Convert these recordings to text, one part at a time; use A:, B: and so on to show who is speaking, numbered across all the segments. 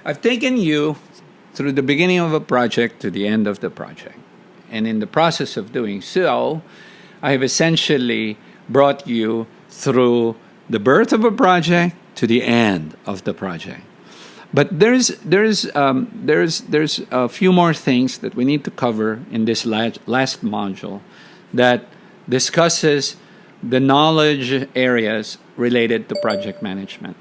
A: I've taken you through the beginning of a project to the end of the project. And in the process of doing so, I have essentially brought you through the birth of a project to the end of the project. But there's a few more things that we need to cover in this last module that discusses the knowledge areas related to project management.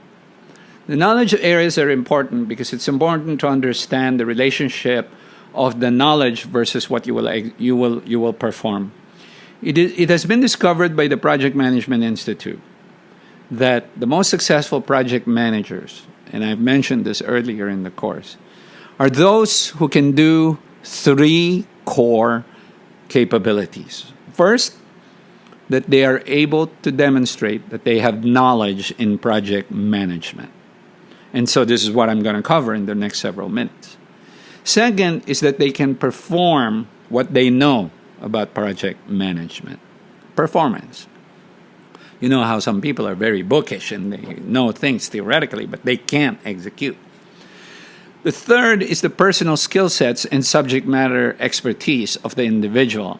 A: The knowledge areas are important because it's important to understand the relationship of the knowledge versus what you will perform. It has been discovered by the Project Management Institute that the most successful project managers, and I've mentioned this earlier in the course, are those who can do three core capabilities. First, that they are able to demonstrate that they have knowledge in project management. And so this is what I'm going to cover in the next several minutes. Second is that they can perform what they know about project management. Performance. You know how some people are very bookish and they know things theoretically, but they can't execute. The third is the personal skill sets and subject matter expertise of the individual.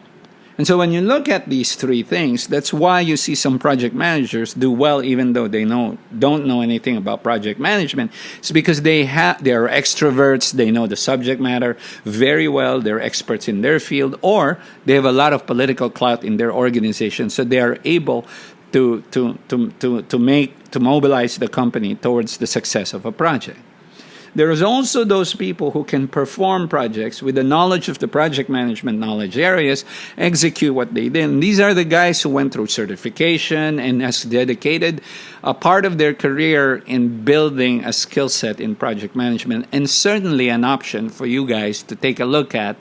A: And so when you look at these three things, that's why you see some project managers do well even though they don't know anything about project management. It's because they are extroverts, they know the subject matter very well, they're experts in their field, or they have a lot of political clout in their organization, so they are able to mobilize the company towards the success of a project. There is also those people who can perform projects with the knowledge of the project management knowledge areas, execute what they did. And these are the guys who went through certification and has dedicated a part of their career in building a skill set in project management, and certainly an option for you guys to take a look at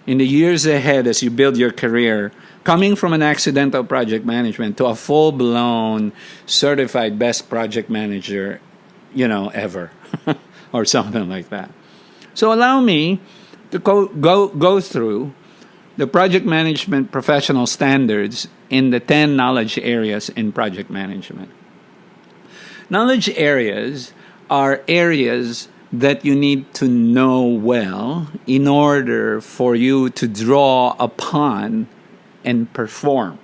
A: in the years ahead as you build your career, coming from an accidental project management to a full-blown certified best project manager, ever. Or something like that. So allow me to go through the project management professional standards in the 10 knowledge areas in project management. Knowledge areas are areas that you need to know well in order for you to draw upon and perform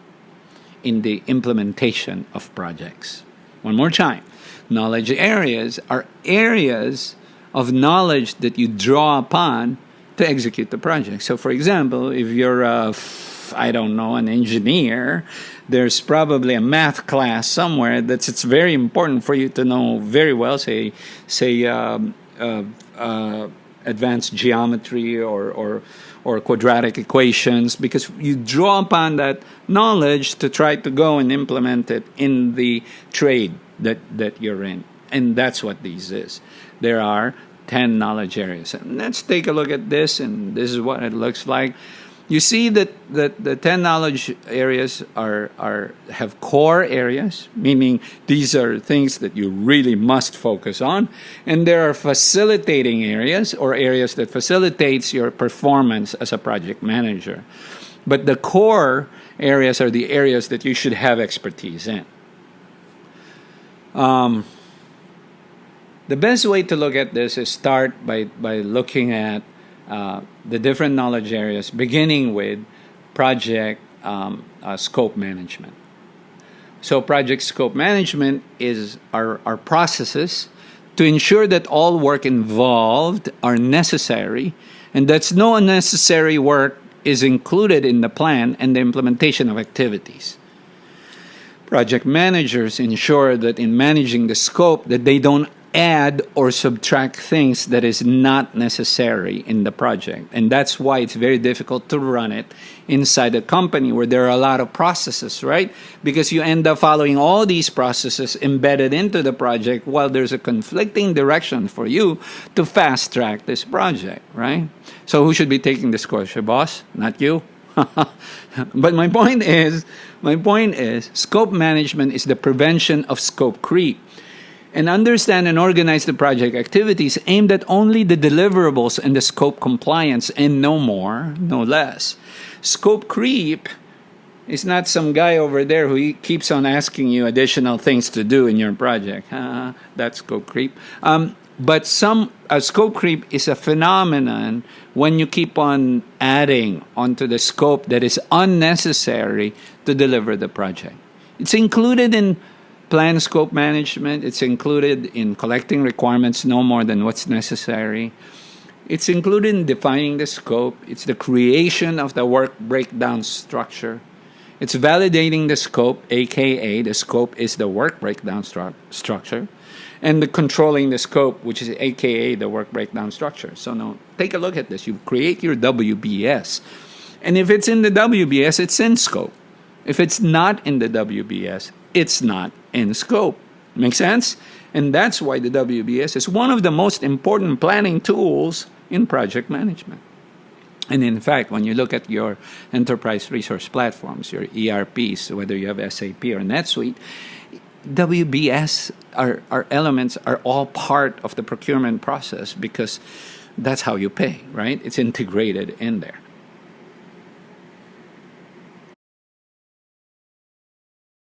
A: in the implementation of projects. One more time. Knowledge areas are areas of knowledge that you draw upon to execute the project. So, for example, if you're an engineer, there's probably a math class somewhere it's very important for you to know very well, say advanced geometry or quadratic equations, because you draw upon that knowledge to try to go and implement it in the trade that you're in. And that's what these is. There are 10 knowledge areas. And let's take a look at this, and this is what it looks like. You see that the 10 knowledge areas have core areas, meaning these are things that you really must focus on. And there are facilitating areas, or areas that facilitates your performance as a project manager. But the core areas are the areas that you should have expertise in. The best way to look at this is start by looking at the different knowledge areas, beginning with project scope management. So project scope management is our processes to ensure that all work involved are necessary and that no unnecessary work is included in the plan and the implementation of activities. Project managers ensure that in managing the scope that they don't add or subtract things that is not necessary in the project. And that's why it's very difficult to run it inside a company where there are a lot of processes, right? Because you end up following all these processes embedded into the project while there's a conflicting direction for you to fast track this project, right? So who should be taking this course? Your boss? Not you? But my point is, scope management is the prevention of scope creep. And understand and organize the project activities aimed at only the deliverables and the scope compliance, and no more, no less. Scope creep is not some guy over there who keeps on asking you additional things to do in your project. That's scope creep. But scope creep is a phenomenon when you keep on adding onto the scope that is unnecessary to deliver the project. It's included in plan scope management. It's included in collecting requirements no more than what's necessary. It's included in defining the scope. It's the creation of the work breakdown structure. It's validating the scope, aka the scope is the work breakdown structure, and the controlling the scope, which is aka the work breakdown structure. So now take a look at this. You create your WBS, and if it's in the WBS, it's in scope. If it's not in the WBS, it's not in scope. Make sense? And that's why the WBS is one of the most important planning tools in project management. And in fact, when you look at your enterprise resource platforms, your ERPs, whether you have SAP or NetSuite, WBS our elements are all part of the procurement process because that's how you pay, right? It's integrated in there.